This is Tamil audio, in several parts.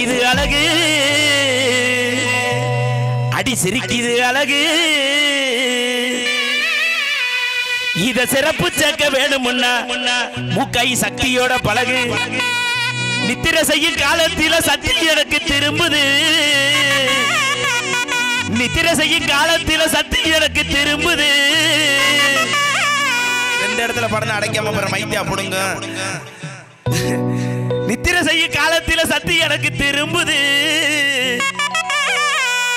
சிரிக்குது அழகு அடி சிரிக்குது அழகு இத சிறப்பு சேர்க்க வேணும்னா மூக்கை சக்தியோட பழகு நித்திர செய்யும் காலத்தில சக்தி எனக்கு திரும்புது நித்திர செய்யும் காலத்தில சக்தி எனக்கு திரும்புது ரெண்டு இடத்துல படம் அடைக்காம போற மைத்தியா போடுங்க நித்திர செய்யும் காலத்தில சக்தி எனக்கு திரும்புது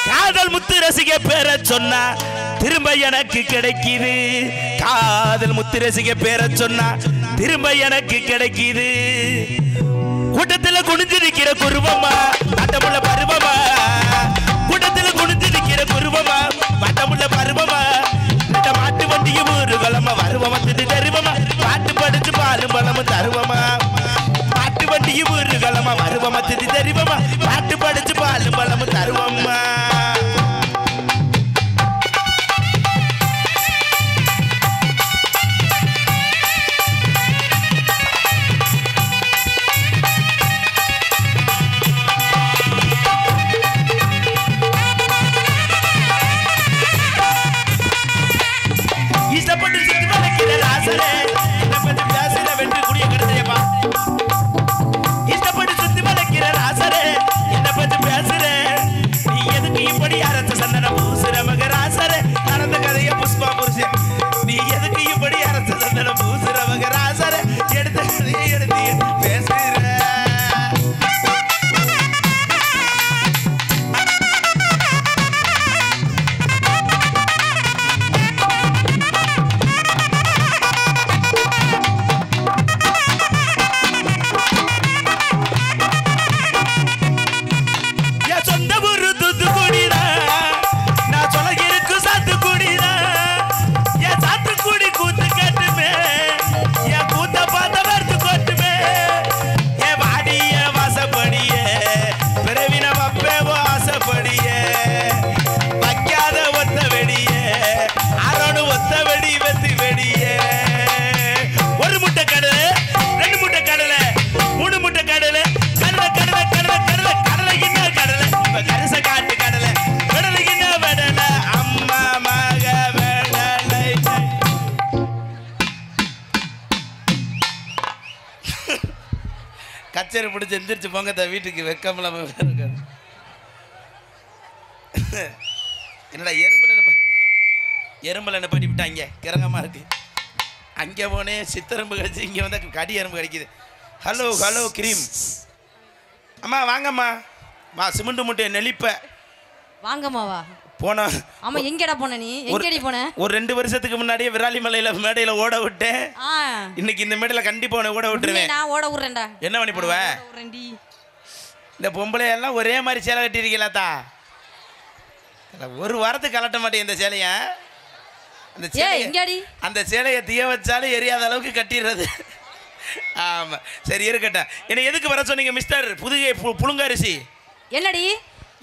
காதல் முத்து ரசிக பேர சொன்னா திரும்ப எனக்கு கிடைக்குது காதல் முத்து ரசிக பேர சொன்னா திரும்ப எனக்கு கிடைக்குது கூட்டத்தில் குனிஞ்சு நிக்கிற குருவமா வட்டமுள்ள பருவமா கூட்டத்தில் குனிஞ்சு நிக்கிற குருவமா வட்டமுள்ள பருவமா இந்த மாட்டு வண்டியும் ஒரு கலமா வருவமா திட்டு தருவமா பாட்டு படிச்சு பாலும் பழமும் தருவமா மாட்டு வண்டியும் ஒரு கலமா வருவமா திட்டு தருவமா பாட்டு படிச்சு பாலும் பழமும் தருவமா கச்சேரி பிடிச்சி எந்திரிச்சு போங்க வீட்டுக்கு வெக்கமில்லாம என்னடா எறும்புல என்ன பண்ணி விட்டாங்க கிறங்கமா இருக்கு அங்கே போனேன் சித்தரம்பு கடிச்சு இங்கே வந்து கடி எறும்பு கடிக்குது ஹலோ ஹலோ கிரீம் அம்மா வாங்கம்மா வா சிமெண்ட் மூட்டை நெளிப்ப வாங்கம்மாவா போன ஆமா எங்கடா போன நீ எங்கடி போன ஒரு 2 வருஷத்துக்கு முன்னாடியே விராலிமலையில மேடையில ஓட விட்டேன் இன்னைக்கு இந்த மேடையில கண்டிப்பா ஓட விட்டுருவேன் நான் ஓட விடுறேன்டா என்ன பண்ணி போடுவேன் இந்த பொம்பளை எல்லாம் ஒரே மாதிரி சேலை கட்டி இருக்கீங்களாத்தா ஒரு வாரத்துக்கு கலட்ட மாட்டேன் இந்த சேலைய அந்த சேலையை தீய வச்சாலும் எரியாத அளவுக்கு கட்டிடுறது ஆமா சரி இருக்கட்டும் என்ன எதுக்கு வர சொன்னீங்க மிஸ்டர் புதுகை புழுங்கரிசி என்னடி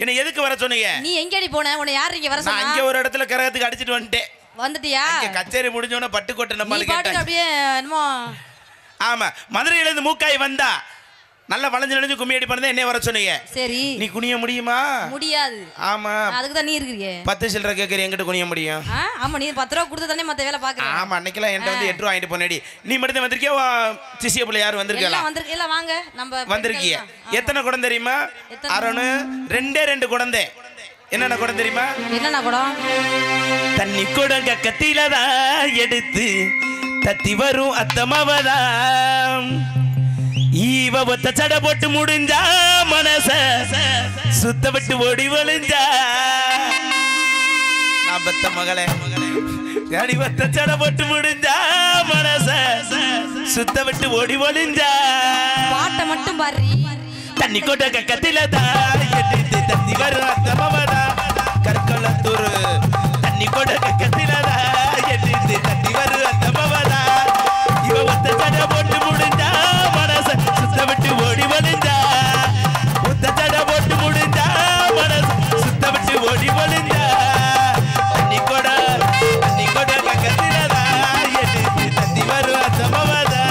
என்ன எதுக்கு வர சொன்னீங்க நீ எங்கடி போன உன்னை யார் இங்க வர சொன்னா நான் இங்க ஒரு இடத்துல கரகத்துக்கு அடிச்சிட்டு வந்துட்டேன் வந்துட்டியா இங்க கச்சேரி முடிஞ்சோன பட்டுக்கோட்டை நம்ம கேட்டாங்க அப்படியே என்னமோ ஆமா மதுரையில இருந்து மூக்காய் வந்தா நல்ல வளைஞ்சு நெஞ்சு கும்மியடி பண்ணதே என்ன வர சொன்னீங்க சரி நீ குனிய முடியுமா முடியாது ஆமா அதுக்கு தான் நீ இருக்கீங்க 10 சில்லற கேக்குற என்கிட்ட குனிய முடியும் ஆமா நீ 10 ரூபாய் கொடுத்து தானே மத்த வேலை பாக்குற ஆமா அன்னைக்குலாம் என்கிட்ட வந்து 8 ரூபாய் வாங்கிட்டு போனேடி நீ மட்டும் வந்திருக்கியா சிசிய புள்ள யார் வந்திருக்கல எல்லாம் வாங்க நம்ம வந்திருக்கீங்க எத்தனை குடம் தெரியுமா அரணு 2 குடந்தே என்னென்ன குடம் தெரியுமா என்னென்ன குடம் தண்ணி குடம் கத்தில தான் எடுத்து தத்தி வரும் அத்தமவதான் ஈவ ஒத்த சட போட்டு முடிஞ்சா மனச சுத்த விட்டு ஓடி வழிஞ்சா நான் பெத்த மகளே அடி ஒத்த சட போட்டு முடிஞ்சா மனச சுத்த விட்டு ஓடி வழிஞ்சா பாட்டை மட்டும் பாரு தண்ணி கொட்ட கத்தில தான் எடுத்து தத்தி வரும் அத்தமவதா கற்கொள்ளத்தூர் தண்ணி கொட்ட கத்தில தான் எடுத்து தத்தி வரும் அத்தமவதா இவ ஒத்த சட போட்டு முடிஞ்சா மனச சுத்த விட்டு ஓடி வழிஞ்சா ஒத்த சட போட்டு முடிஞ்சா மனச சுத்த விட்டு ஓடி வழிஞ்சா தண்ணி கொட கத்தில தான் எடுத்து தத்தி வரும் அத்தமவதா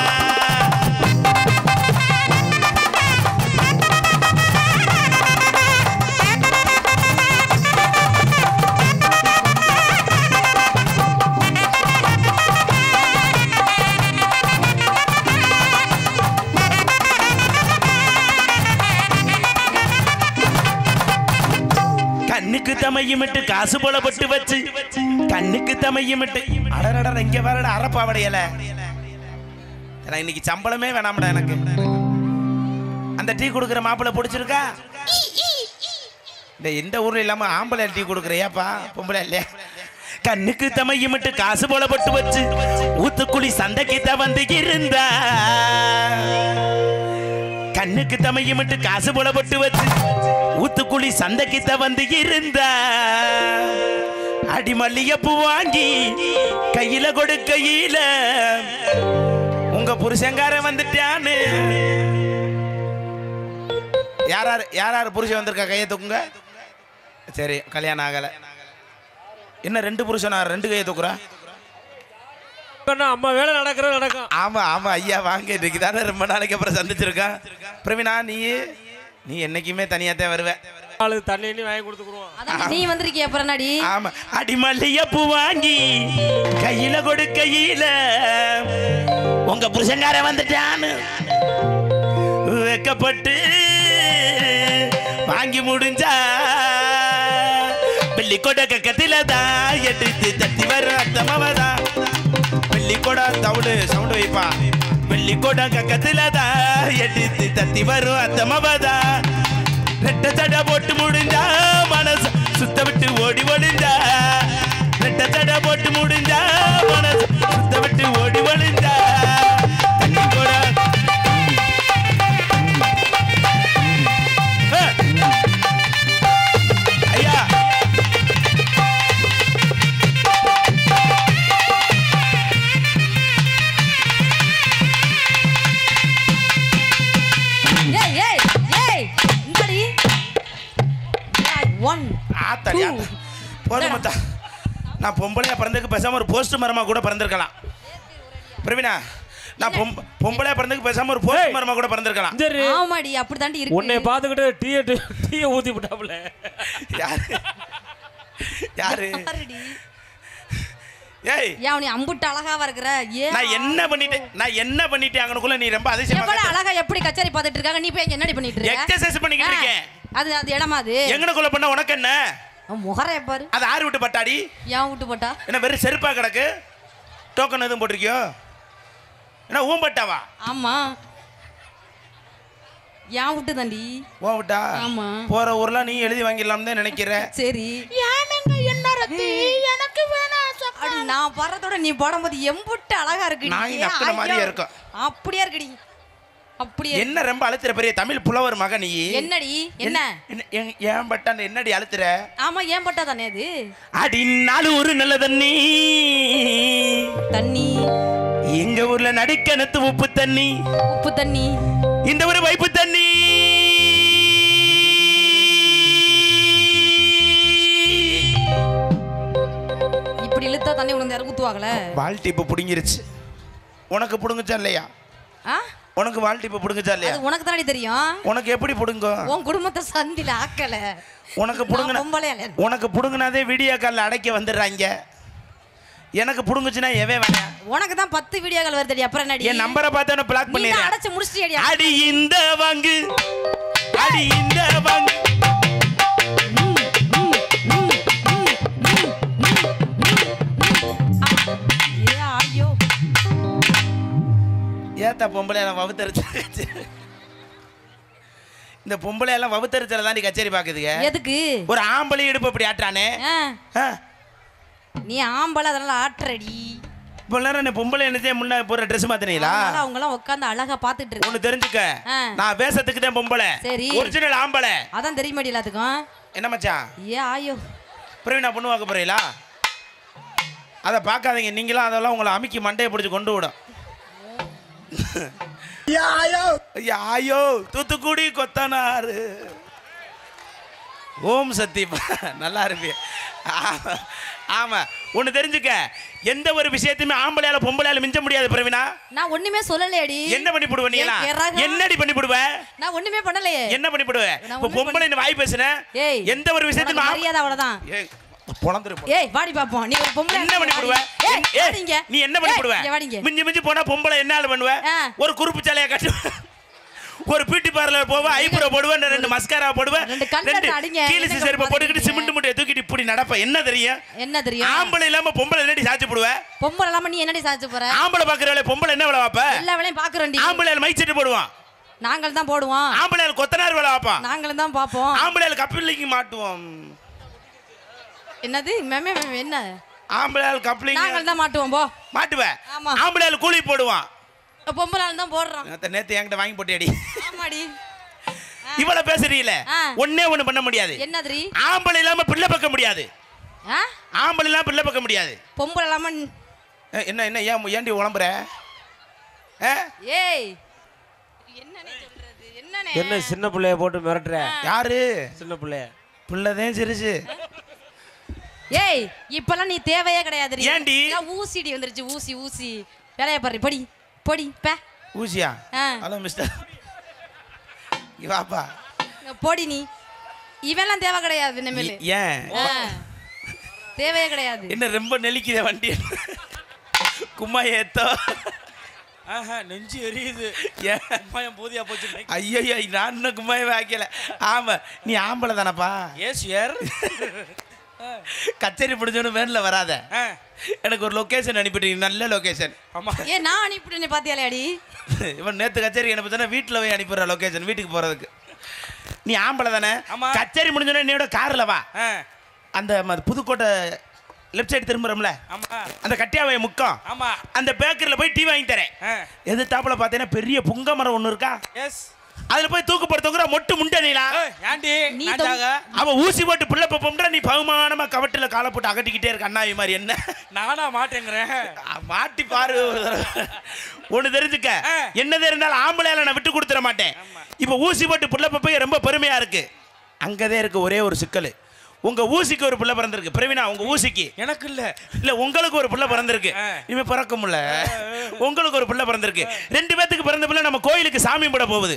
கண்ணுக்கு தமையுமிட்டு காசு போல பட்டு வச்சு கண்ணுக்கு தமையுமிட்டு அடடட இங்க வரட அரப்பாவடையல இன்னைக்கு சம்பளமே வேணாம்டா எனக்கு. அந்த டீ கொடுக்குற மாப்பிள்ளை பிடிச்சிருக்கா? இந்த ஊர்ல இல்லாம ஆம்பளை டீ கொடுக்குறியாப்பா, பொம்பளை இல்லையா? கண்ணுக்கு தமையுமிட்டு காசு போல பட்டு வச்சு ஊத்துக்குழி சந்தைக்கிட்ட வந்து இருந்தா. கண்ணுக்கு தமையுமிட்டு காசு போல பட்டு வச்சு ஊத்துக்குழி சந்தைக்கிட்ட வந்து இருந்தா. அடி மல்லிகைப்பூ வாங்கி கையில கொடுக்கையில உங்க புருஷங்கார வந்துட்டான்னு. யாராரு புருஷன் வந்திருக்கா கையை தூக்குங்க. சரி, கல்யாணம் ஆகல. என்ன 2 புருஷனா 2 கையை தூக்குறா? அம்மா வேலை நடக்கும். ஆமா ஆமா ஐயா வாங்க. இன்னைக்கு தானே ரொம்ப நாளைக்கு அப்புறம் சந்திச்சிருக்கான். பிரவீனா நீ என்னைக்குமே தனியாத்தான் வருவேன். தண்ணி வாங்கி கொடுத்துக்குறோம். நீ வந்திருக்கிய அப்புறம் நடி. ஆமா, அடி மல்லிகைப்பூ வாங்கி கையில கொடுக்கையில உங்க புருஷங்கார வந்துட்டான்னு வெக்கப்பட்டு வாங்கி முடிஞ்சா. வெள்ளிக்கொட கக்கத்தில தான் எடுத்து தத்தி வரும் அத்தமாவதான். வெள்ளிக்கொட தவுடு சவுண்டு வைப்பா. வெள்ளிக்கொட கக்கத்தில தான் எடுத்து தத்தி வரும் அத்தமாவதான். ரெட்ட தடை போட்டு முடிஞ்சா மனசு சுத்த விட்டு ஓடி ஒளிஞ்சா. ரெட்ட தடை போட்டு முடிஞ்சா மனசு சுத்த விட்டு ஓடி ஒளிஞ்சா. தண்ணி போட ஐயா போதுமத்தா. நான் பொம்பளையா பிறந்ததுக்கு பேசாம ஒரு போஸ்ட் மரமா கூட பிறந்திருக்கலாம். பிரவீனா, நான் பொம்பளையா பிறந்ததுக்கு பேசாம ஒரு போஸ்ட் மரமா கூட பிறந்திருக்கலாம். ஆமாடி, அப்படி தாண்டி இருக்கு. உன்னை பாத்துக்கிட்டு டீயை ஊத்தி விட்டாப்ல. யாரு? ஏய் நீ அம்புட்டு அழகாவா இருக்கிற. நான் என்ன பண்ணிட்டேன் அங்கனுக்குள்ள நீ ரொம்ப அதிசயமா எவ்வளவு அழகா எப்படி கச்சேரி பார்த்துட்டு இருக்காங்க. நீ போய் என்னடி பண்ணிட்டு இருக்க? எக்ஸர்சைஸ் பண்ணிக்கிட்டு இருக்கேன். அது இடமா அது? எங்கனக்குள்ள பண்ண உனக்கு என்ன? முகரைய பாரு. அது ஆறு விட்டு பட்டாடி. ஏன் விட்டு பட்டா? என்ன வெறும் செருப்பா கிடக்கு? டோக்கன் எதுவும் போட்டிருக்கியோ? என்ன ஊம்பட்டாவா? ஆமா. ஏன் விட்டு தாண்டி? ஓ விட்டா? ஆமா. போற ஊர்ல நீ எழுதி வாங்கிடலாம் தான் நினைக்கிற. சரி. ஏனங்க என்ன ரத்தி எனக்கு வேணா சொக்க. நான் பறதோட நீ போடும்போது எம்புட்டு அழகா இருக்கு. நான் நக்கன மாதிரியே இருக்கும். அப்படியே இருக்குடி. அப்படியே. என்ன ரொம்ப அழுத்துற பெரிய தமிழ் புலவர் மக நீ? என்னடி? என்ன? ஏன் பட்டான் என்னடி அழுத்துற? ஆமா, ஏன் பட்டா தானே அது? அடி நாலு ஒரு நல்ல தண்ணி. தண்ணி எங்க ஊர்ல நடிக்கணத்து உப்பு தண்ணி. உப்பு தண்ணி. இந்த ஒரு வைப்பு தண்ணி. இப்படி இழுத்தா தண்ணி உனக்கு யாரும் ஊத்துவாங்கல? வால்டி இப்ப புடுங்கிருச்சு. உனக்கு புடுங்குச்சா இல்லையா? உனக்கு வால்டி இப்ப புடுங்குச்சா இல்லையா? அது உனக்கு தானே தெரியும். உனக்கு எப்படி புடுங்கும்? உன் குடும்பத்தை சந்தில ஆக்கல. உனக்கு புடுங்கினாதே வீடியோ கால்ல அடைக்க வந்துடுறாங்க. எனக்கு புடுங்குச்சுனா எவே வேணாம். உனக்கு தான் 10 வீடியோகள் வருதுடி. அப்புறம் என்னடி? என் நம்பரை பார்த்து என்ன பிளாக் பண்ணிடுற. நீ அடைச்சு முடிச்சிட்டியடி. அடி இந்த வாங்கு. அடி இந்த வாங்கு. ஐயோ ஏத்தா பொம்பளை எல்லாம் வவுத்தரிச்சு. இந்த பொம்பளை எல்லாம் வவுத்தரிச்சல தாண்டி கச்சேரி பாக்குதுங்க. எதுக்கு? ஒரு ஆம்பளை இடுப்பு அப்படி ஆட்டானே. நீ ஆம்பளை அதனால ஆட்றடி. பொம்பளை பொம்பளை என்னதே முன்ன போற Dress மாத்தினீங்களா? அவங்க எல்லாம் உட்கார்ந்து அழகா பாத்துட்டு இருக்கு. ஒன்னு தெரிஞ்சுக்க, நான் வேஷத்துக்கு தான் பொம்பளை. சரி. ஒரிஜினல் ஆம்பளை. அதான் தெரியுமாடி எல்லாத்துக்கும். என்ன மச்சான்? ஐயோ. பிரவீனா பொண்ணு வாக்க போறீங்களா? அத பார்க்காதீங்க. நீங்களும் அதெல்லாம் உங்களை அமுக்கி மண்டையை பிடிச்சு கொண்டு விடும். ஐயோ தூத்துக்குடி கொத்தனாரு. ஓம் சக்தி. நல்லா இருப்பீங்க. ஆமா, ஒன்னு தெரிஞ்சுக்க, எந்த ஒரு விஷயத்தையுமே ஆம்பளையால பொம்பளையால மிஞ்ச முடியாது பிரவீனா. நான் ஒண்ணுமே சொல்லலையேடி. என்ன பண்ணி போடுவ நீங்களா? என்னடி பண்ணி போடுவ? நான் ஒண்ணுமே பண்ணலையே. என்ன பண்ணி போடுவ? இப்ப பொம்பளைன்னு வாய் பேசுன. எந்த ஒரு விஷயத்தையுமே மரியாதை அவ்வளவுதான். பொளந்துரு. ஏய் வாடி பாப்போம். நீ ஒரு பொம்பளை என்ன பண்ணி போடுவ? நீ என்ன பண்ணி போடுவ? மிஞ்சி மிஞ்சி போனா பொம்பளை என்னால பண்ணுவ? ஒரு குறுப்பு சாலைய கட்டு ஒரு பியூட்டி பார்லர் போவேன், ஐப்ரோ போடுவேன், 2 மஸ்காரா போடுவேன், 2 கீழசி செருப்பு போட்டுக்கிட்டு சிமெண்ட் மூட்டையை தூக்கிட்டு இப்படி நடப்பேன். என்ன தெரியும்? என்ன தெரியும்? ஆம்பளை இல்லாம பொம்பளை என்னடி சாச்சு போடுவேன்? பொம்பளை இல்லாம நீ என்னடி சாச்சு போற? ஆம்பளை பாக்குறவளே பொம்பளை என்ன வேலை வைப்ப? எல்லா வேலையும் பாக்குறோம்டி. ஆம்பளை மைக் செட் போடுவான், நாங்கள் தான் போடுவோம். ஆம்பளை கொத்தனார் வேலை வைப்பான், நாங்களும் தான் பாப்போம். ஆம்பளை கப்பிலிக்கு மாட்டுவோம். என்னது மேமே என்ன? ஆம்பளை கப்ளிங் நாங்கள் தான் மாட்டுவோம். போ மாட்டுவேன். ஆமா. ஆம்பளை கூலி போடுவான், பொம்பளை தான் போடுறோம். நேத்து என்கிட்ட வாங்கி போட்டியடி. ஆமாடி. இவ்வளவு பேசுறீல, ஒண்ணே ஒண்ணு பண்ண முடியாது. என்னதுரி? ஆம்பளை இல்லாம பிள்ளை பக்க முடியாது. ஆம்பளை இல்லாம பிள்ளை பக்க முடியாது. பொம்பளை இல்லாம என்ன என்ன ஏன்டி உளம்புற? ஏய் என்னனே சொல்றது? என்னனே? என்ன சின்ன பிள்ளைய போட்டு மிரட்டுற? யாரு சின்ன பிள்ளைய? பிள்ளைதான் சிரிச்சு. ஏய் இப்பலாம் நீ தேவையே கிடையாது. ஏன்டி? ஊசிடி வந்துருச்சு. ஊசி ஊசி வேலைய பாரு. படி படி பே. ஊசியா? ஹலோ மிஸ்டர், இவாப்பா போடி. நீ இவெல்லாம் தேவை கிடையாது. இனிமேல் ஏன் தேவையே கிடையாது. என்ன ரொம்ப நெலிக்குதே வண்டி? கும்மா ஏத்தோ. நெஞ்சு எரியுது. ஏன் போதியா போச்சு? ஐயோ நான் இன்னும் கும்மாயே வைக்கல. ஆமா நீ ஆம்பளை தானப்பா? எஸ் யார்? கச்சேரி பிடிச்சோன்னு வேன்ல வராத, எனக்கு ஒரு லொகேஷன் அனுப்பிட்டீங்க, நல்ல லொகேஷன். ஆமா நான் அனுப்பிட்டேன். பாத்தியாலடி இவன் நேத்து கச்சேரி அனுப்பிச்சா வீட்டுல போய் அனுப்பிடுற லொகேஷன், வீட்டுக்கு போறதுக்கு. நீ ஆம்பளை தானே? கச்சேரி முடிஞ்சோடனே என்னோட கார்ல வா. அந்த புதுக்கோட்டை லெஃப்ட் சைடு திரும்புறோம்ல, அந்த கட்டியாவைய முக்கம், அந்த பேக்கரியில் போய் டீ வாங்கி தரேன். எதிர்த்தாப்புல பார்த்தீங்கன்னா பெரிய புங்க மரம் ஒன்று இருக்கா? அதுல போய் தூக்கு போடுற மொட்டு முண்டை நீலா. அவன் ஊசி போட்டு பிள்ளை பப்பம்ன்ற, நீ பகுமானமா கவட்டில காலை போட்டு அகட்டிக்கிட்டே இருக்க அண்ணாவி மாதிரி. என்ன நானா மாட்டேங்கிறேன்? மாட்டி பாரு. ஒண்ணு தெரிஞ்சுக்க, என்னது இருந்தாலும் ஆம்பளையால நான் விட்டு கொடுத்துட மாட்டேன். இப்ப ஊசி போட்டு பிள்ளை பப்பைய ரொம்ப பெருமையா இருக்கு. அங்கதே இருக்கு ஒரே ஒரு சிக்கல். உங்க ஊசிக்கு ஒரு பிள்ளை பிறந்திருக்கு. பிரவீனா உங்க ஊசிக்கு, எனக்கு இல்ல உங்களுக்கு ஒரு பிள்ளை பிறந்திருக்கு. இவன் பிறக்க முடியல, உங்களுக்கு ஒரு பிள்ளை பிறந்திருக்கு. 2 பேத்துக்கு பிறந்த பிள்ளை நம்ம கோயிலுக்கு சாமி போட போகுது.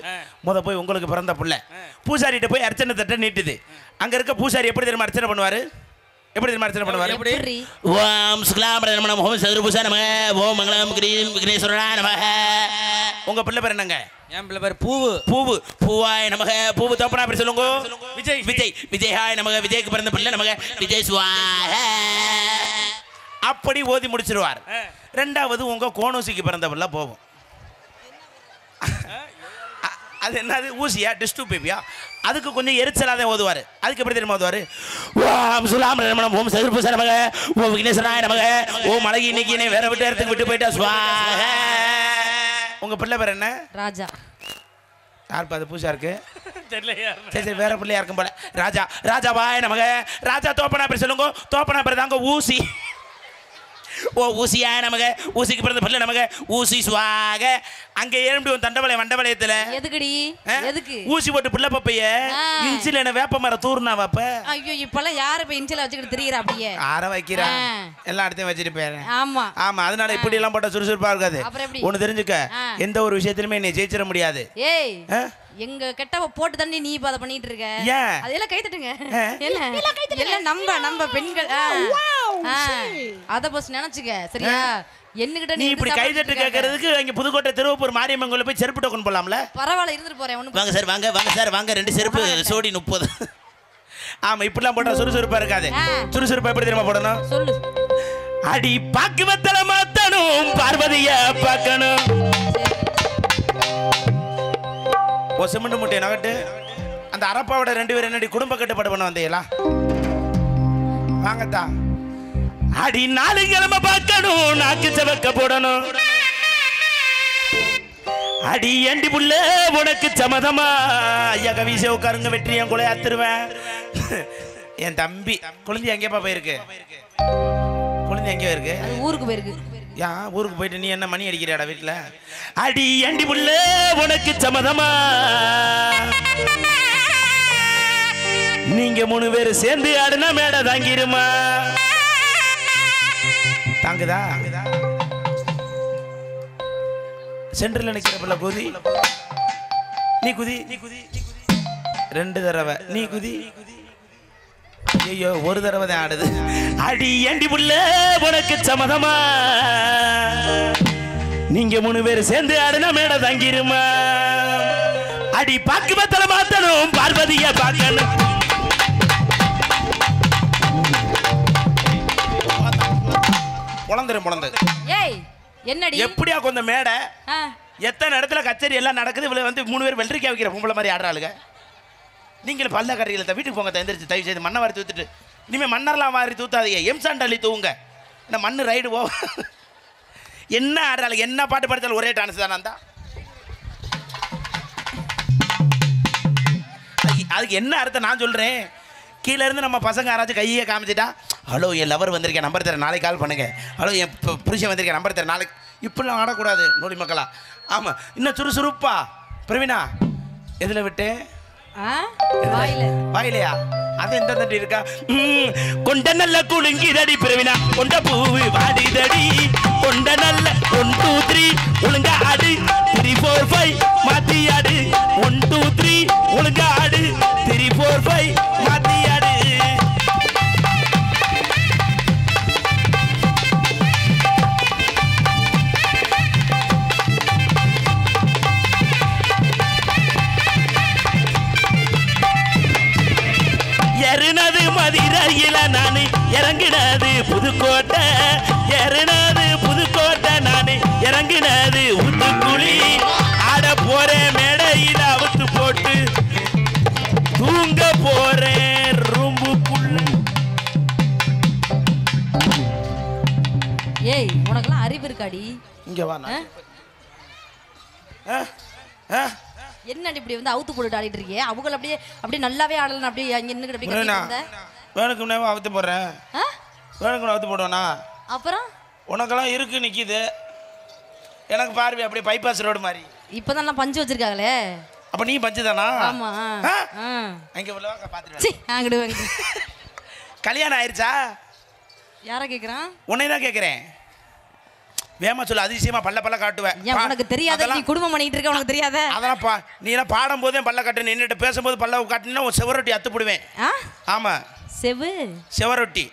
போய் உங்களுக்கு பிறந்த பிள்ளை பூசாரிட்ட போய் அர்ச்சனை தட்ட நீட்டுது. அங்க இருக்க பூசாரி எப்படி தெரியுமா அர்ச்சனை பண்ணுவாரு? எப்படி தெரியுமா அர்ச்சனை பண்ணுவாரு? ஓம் சுக்லாம்பரதனம் நமः, ஓம் சதுர்புஜாய நமः, ஓம் மங்களம் கிரீம் விக்னேஸ்வராய நமः. உங்க பிள்ளை பேர் என்னங்க? என் பிள்ளை பேர் பூவு. பூவு பூவாய நமக. பூவு தோப்பனா அப்படி சொல்லுங்க. விஜய் விஜய் விஜயாய நமக. விஜய்க்கு பிறந்த பிள்ளை நமக விஜய் சுவாஹ. அப்படி ஓதி முடிச்சிருவார். 2வது உங்க கோணூசிக்கு பிறந்த பிள்ளை போகும். அது என்னது? ஊசியா? டிஸ்டு பேபியா? அதுக்கு கொஞ்சம் எரிச்சலாக தான் ஓதுவார். அதுக்கு எப்படி தெரியுமா ஓதுவார்? ஓம் சுலாமரமணம், ஓம் சதுர்புஜாய நமக, ஓம் விக்னேஸ்வராய நமக, ஓம் அழகி இன்னைக்கு வேற விட்டு இடத்துக்கு விட்டு போயிட்டா சுவாஹ. உங்க பிள்ளை பேர் என்ன? ராஜா. யார் பாது பூசா இருக்கு? சரி சரி வேற பிள்ளையா இருக்கும் போல. ராஜா. ராஜாவாய நமக. ராஜா தோப்பனா பேர் சொல்லுங்க. தோப்பனா பேர் தாங்க ஊசி. ஓ ஊசியாய நமக. ஊசிக்கு பிறந்த பிள்ளை நமக ஊசி சுவாக. அங்க ஏறி தண்டவளை வண்டவளையத்துல எதுக்குடி? எதுக்கு ஊசி போட்டு பிள்ளை பப்பைய இன்சில என்ன வேப்ப மரம் தூர்னா வாப்ப? ஐயோ இப்பெல்லாம் யாரு இப்ப இன்சில வச்சுக்கிட்டு திரியறா? அப்படியே ஆற வைக்கிறா, எல்லா இடத்தையும் வச்சுட்டு போயிடுறேன். ஆமா ஆமா, அதனால இப்படி எல்லாம் போட்டா சுறுசுறுப்பா இருக்காது. ஒண்ணு தெரிஞ்சுக்க, எந்த ஒரு விஷயத்திலுமே நீ ஜெயிச்சிட முடியாது. ஏய் எங்க கெட்டவ போட்டு தண்ணி நீ இப்ப அதை பண்ணிட்டு இருக்க. அதெல்லாம் கை தட்டுங்க. எல்லாம் நம்ம பெண்கள் அத பஸ் நினைச்சுக்க சரியா? என்னகிட்ட நீ இப்படி கை தட்டு கேட்கறதுக்கு இங்க புதுக்கோட்டை திருவப்பூர் மாரியம்மன் கோயில போய் செருப்பு டோக்கன் போடலாம்ல? பரவாயில்ல இருந்துட்டு போறேன். வாங்க சார் வாங்க வாங்க சார் வாங்க. 2 செருப்பு சோடி 30. ஆமா இப்படிலாம் போட்டா சுறுசுறுப்பா இருக்காது. சுறுசுறுப்பா எப்படி தெரியுமா போடணும்? சொல்லு. அடி பாக்குவத்தல மாத்தணும், பார்வதிய பார்க்கணும். ஓ சிமெண்ட் மூட்டை நகட்டு. அந்த அரப்பாவோட 2 பேர் என்னடி குடும்ப கட்டுப்பாடு பண்ண வந்தீங்களா? வாங்கத்தா. அடி 4 கிழமை பார்க்கணும், நாக்கு சவக்க போடணும். அடி ஏண்டி புள்ள உனக்கு சமதமா? ஐயா கவிசே உட்காருங்க, வெற்றி என் கொலை ஆத்துருவேன். என் தம்பி குழந்தை எங்கேப்பா போயிருக்கு? குழந்தை எங்கே இருக்கு? ஊருக்கு போயிருக்கு. ஏன் ஊருக்கு போயிட்டு நீ என்ன மணி அடிக்கிறாடா வீட்டுல? அடி ஏண்டி புள்ள உனக்கு சமதமா? நீங்க 3 பேர் சேர்ந்து ஆடுனா மேடை தாங்கிருமா? தாங்குதா? சென்டர்ல நிக்கிற பிள்ளை குதி, நீ குதி, நீ குதி 2 தடவை, நீ குதி. ஐயோ 1 தடவை தான் ஆடுது. அடி ஏண்டி புள்ள உனக்கு சம்மதமா? நீங்க 3 பேர் சேர்ந்து ஆடுனா மேடை தங்கிருமா? அடி பாக்குவத்தல மாத்தணும் பார்வதிய பார்க்கணும். பொழந்து ஏய் என்னடி எப்படியா கொஞ்சம் மேடை எத்தனை இடத்துல கச்சேரி எல்லாம் நடக்குது. இவ்வளவு வந்து 3 பேர் வெள்ளரிக்காய் வைக்கிற பொம்பளை மாதிரி ஆடுறாளுங்க. நீங்களும் பல்ல கரையில் வீட்டுக்கு போங்க. எந்திரிச்சு தயவு செய்து மண்ணை வாரி தூத்துட்டு இனிமேல் மண்ணெல்லாம் வாரி தூத்தாதீங்க. எம்சான் டல்லி தூவுங்க. இந்த மண்ணு ரைடு போ. என்ன ஆடுறாளுங்க, என்ன பாட்டு படித்தாலும் ஒரே டான்ஸ் தானே. தான் அதுக்கு என்ன அர்த்தம் நான் சொல்கிறேன். கீழே இருந்து நம்ம பசங்க யாராச்சும் கையை காமிச்சிட்டா, ஹலோ என் லவர் வந்திருக்கேன் நம்பர் தரேன் நாளைக்கு கால் பண்ணுங்க. ஹலோ என் புருஷன் வந்திருக்கேன் நம்பர் தரேன் நாளைக்கு. இப்படிலாம் ஆடக்கூடாது நோடி மக்களா. ஆமாம் இன்னும் சுறுசுறுப்பா. பிரவீனா எதில் விட்டேன்? வாயிலையா? அது எந்த தட்டி இருக்கா? கொண்ட நல்ல குலுங்கிதடி பிரவீனா, கொண்ட பூவு வாடிதடி. கொண்ட நல்ல 1 2 3 ஒழுங்கா ஆடு. 3 4 5 மாத்தி ஆடு. 1 2 3 ஒழுங்கா ஆடு. 3 4 5 மாத்தி ஆடு. எருனது மதிரையில நானு இறங்கினது புதுக்கோட்டை. எருனது புதுக்கோட்டை நானு இறங்கினது ஊத்துக்குழி. ஆட போறேன் மேடையில அவுத்து போட்டு தூங்க போறேன் ரூம்புக்குள்ள. ஏய் உனக்கெல்லாம் அறிவு இருக்காடி? இங்க வா. என்னடி இப்படி வந்து அவுத்து போட்டு ஆடிட்டு இருக்கே? அவங்க அப்படியே நல்லாவே ஆடலாம். அப்படியே அங்க நின்னுக்கிட்டு அப்படியே கத்திட்டு இருந்த. வேணுக்கு முன்னாடி அவுத்து போடுறேன். வேணுக்கு அவுத்து போடுவேனா? அப்புறம் உனக்கெல்லாம் இருக்கு நிக்குது. எனக்கு பார்வை அப்படியே பைபாஸ் ரோடு மாதிரி. இப்பதான் நான் பஞ்சு வச்சிருக்காங்களே. அப்ப நீ பஞ்சு தானா? ஆமா. அங்க உள்ளவங்க பாத்துட்டு சீ அங்கடு வாங்க. கல்யாணம் ஆயிருச்சா? யார கேக்குறான்? உன்னை தான் கேக்குறேன். வேமா சொல்ல அதிசயமா பல்ல காட்டுவேன். ஏன் உனக்கு தெரியாத? நீ குடும்பம் பண்ணிட்டு இருக்க, உனக்கு தெரியாத? அதெல்லாம் நீ எல்லாம் பாடும் போதே பல்ல காட்டு. நின்னுட்டு பேசும்போது பல்ல காட்டினா ஒரு செவரொட்டி அத்து போடுவேன். ஆமா செவரொட்டி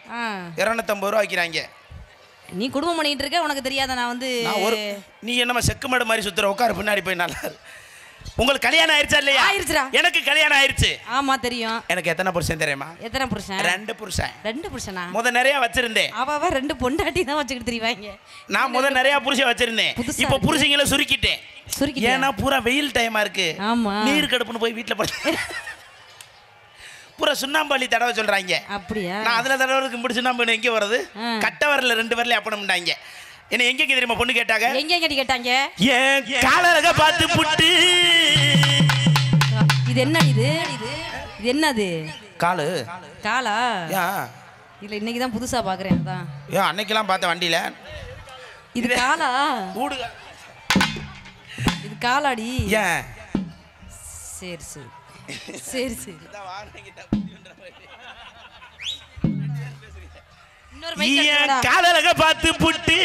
250 ரூபா வைக்கிறாங்க. நீ குடும்பம் பண்ணிட்டு இருக்க, உனக்கு தெரியாத? நான் வந்து நீ என்னமா செக்கு மாடு மாதிரி சுத்துற. உட்காரு பின்னாடி போய். நல்லா உங்களுக்கு கல்யாணம் ஆயிருச்சா இல்லையா? ஆயிருச்சுடா. எனக்கு கல்யாணம் ஆயிருச்சு. ஆமா தெரியும். எனக்கு எத்தனை புருஷன் தெரியுமா? எத்தனை புருஷன்? 2 புருஷன். 2 புருஷனா? நிறைய வச்சிருந்தேன். அவ 2 பொண்டாட்டி தான் வச்சுக்கிட்டு திரிவாங்க. நான் நிறைய புருஷன் வச்சிருந்தேன். இப்ப புருஷங்களை சுருக்கிட்டேன். ஏன்னா பூரா வெயில் டைமா இருக்கு. நீர் கடுப்புன்னு போய் வீட்டுல போட்டு பூரா சுண்ணாம்பள்ளி தடவை சொல்றாங்க. அப்படியா? நான் அதுல தடவை இப்படி சுண்ணாம்பு எங்க வருது? கட்ட வரல 2 வரல அப்படம்ட்டாங்க. என்ன எங்க தெரியுமா பொண்ணு கேட்டாங்க? எங்க கேட்டாங்க? ஏன் காலரக பார்த்து புட்டு. இது என்ன? இது என்னது? காலா? இல்ல இன்னைக்கு தான் புதுசா பாக்குறேன். அதான் ஏன் அன்னைக்கெல்லாம் பார்த்த வண்டியில. இது காலா? இது காலாடி? ஏன்? சரி காதலக பார்த்து புட்டு.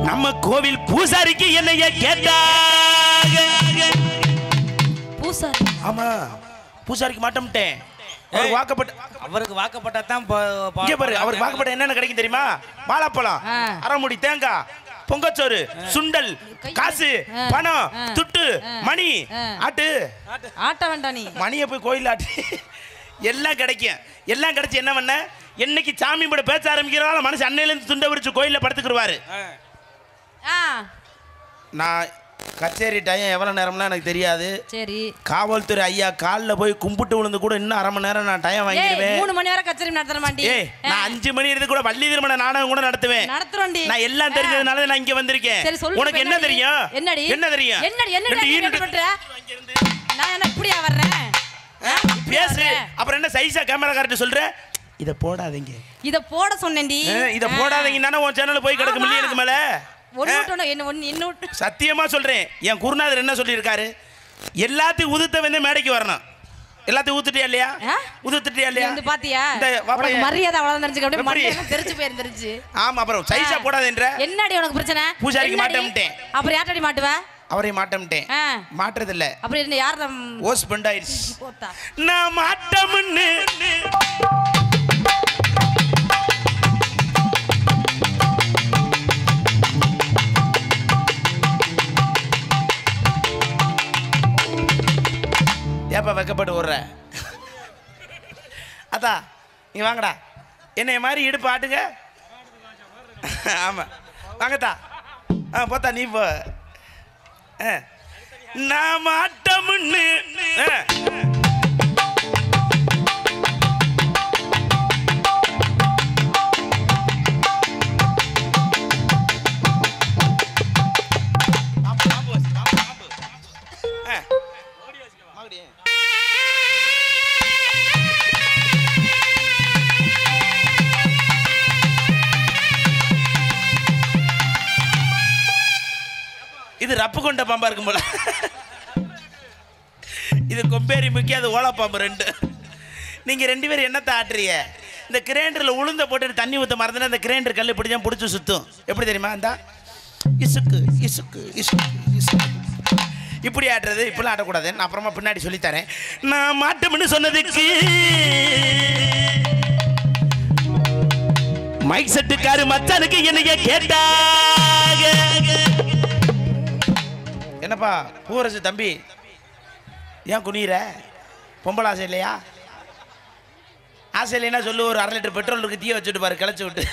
நம்ம கோவில் பூசாரிக்கு என்னைய கேட்டாங்க. பூசாரி? ஆமா பூசாரிக்கு மாட்டேன். அவருக்கு வாக்கப்பட்டா தான் பாரு. அவருக்கு வாக்கப்பட்ட என்னென்ன கிடைக்கும் தெரியுமா? வாழைப்பழம், அரைமுடி தேங்காய், பொங்கச்சோறு, சுண்டல், காசு, பணம், துட்டு, மணி. ஆட்ட வேண்டாம். நீ மணியை போய் கோயில் ஆட்டு. எல்லாம் கிடைக்கும். எல்லாம் கிடைச்சி என்ன பண்ண? என்னைக்கு சாமி கூட பேச ஆரம்பிக்கிறாலும் மனுஷன் அன்னையிலேருந்து துண்டை விரிச்சு கோயிலில் படுத்துக்கிடுவாரு. நான் கச்சேரி டைம் எவ்வளோ நேரம்னா எனக்கு தெரியாது. சரி காவல்துறை ஐயா காலில் போய் கும்பிட்டு விழுந்து கூட இன்னும் 1/2 மணி நேரம் நான் டைம் வாங்கிடுவேன். 3 மணி நேரம் கச்சேரி நடத்த மாட்டேன். நான் 5 மணி இருந்து கூட வள்ளி திருமண நாடகம் கூட நடத்துவேன். நான் எல்லாம் தெரிஞ்சதுனால நான் இங்க வந்திருக்கேன். உனக்கு என்ன தெரியும்? என்ன தெரியும்? நான் என்ன இப்படியா வர்றேன்? பேசு. அப்புறம் என்ன சைஸா கேமரா கார்டு சொல்ற? இத போடாதீங்க. இத போட சொன்னேன்டி. இத போடாதீங்கன்னா உன் சேனல்ல போய் கிடக்கு மில்லியனுக்கு மேல. சத்தியமா சொல்றேன். என் குருநாதர் என்ன சொல்லி இருக்காரு? எல்லாத்தையும் உதுத்த வந்து மேடைக்கு வரணும். எல்லாத்தையும் ஊத்துட்டியா இல்லையா? ஊத்துட்டியா இல்லையா? இந்த பாத்தியா? உனக்கு மரியாதை அவ்வளவு தெரிஞ்சுக்க அப்படியே மண்டையெல்லாம் தெரிஞ்சு போயிருந்துருச்சு. ஆமா அப்புறம் சைஸா போடாதேன்ற. என்னடி உனக்கு பிரச்சனை? பூசாரிக்கு மாட்டேன்ட்டேன். அப்புறம் யார்ட்டடி மாட்டுவ? அவரே மாட்டேன்ட்டேன். மாட்றது இல்ல. அப்புறம் என்ன யார் ஓஸ் பண்டாயிடுச்சு. நான் மாட்டம்னு பாட்டு ஓடுற அதா நீ வாங்கடா என்னைய மாதிரி இடுப்பு ஆட்டுங்க ஆமாம் வாங்கத்தா போத்தா நீ போ நான் மாட்டமுன்னு இது ரப்பு கொண்ட பாம்பா இருக்கும் போல இது கொம்பேரி முக்கிய அது ஓலா பாம்பு ரெண்டு நீங்க ரெண்டு பேரும் என்னத்தை ஆட்டுறீங்க இந்த கிரைண்டர்ல உளுந்த போட்டு தண்ணி ஊற்ற மறந்துனா இந்த கிரைண்டர் கல்லு பிடிச்சா பிடிச்சி சுத்தும் எப்படி தெரியுமா இந்த இசுக்கு இசுக்கு இசுக்கு இசுக்கு இப்படி ஆட்டுறது இப்படிலாம் ஆட்டக்கூடாது நான் அப்புறமா பின்னாடி சொல்லித்தரேன் நான் மாட்டோம்னு சொன்னதுக்கு மைக் செட்டுக்காரு மச்சானுக்கு என்னைய கேட்டாங்க என்னப்பா பூரசு தம்பி ஏன் குனிற பொம்பளை ஆசை இல்லையா ஆசை இல்லைன்னா சொல்லு ஒரு 1/2 லிட்டர் பெட்ரோல் இருக்கு தீய வச்சுட்டு பாரு கிளச்சி விட்டு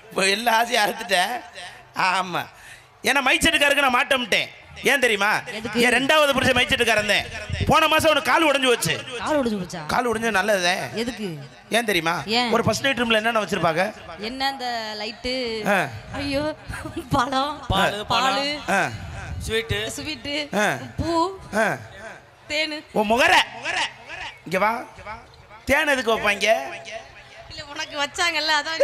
இப்போ எல்லா ஆசையும் அறுத்துட்டேன் ஆமாம் ஏன்னா மைக் செட்டுக்காருக்கு நான் மாட்டோம்ட்டேன் ஏன் தெரியுமா என் 2வது புரிச்ச மைக் செட்டுக்காரன் போன மாசம் அவனுக்கு கால் உடைஞ்சு போச்சு கால் உடைஞ்சு நல்லது எதுக்கு ஏன் தெரியுமா ஒரு ஃபர்ஸ்ட் நைட் ரூம்ல என்னென்ன வச்சிருப்பாங்க என்ன அந்த லைட்டு ஐயோ பழம் பால் ஸ்வீட்டு ஸ்வீட்டு பூ தேனு ஓ முகர இங்க வா தேன் எதுக்கு வைப்பாங்க இல்ல உனக்கு வச்சாங்கல்ல அதான்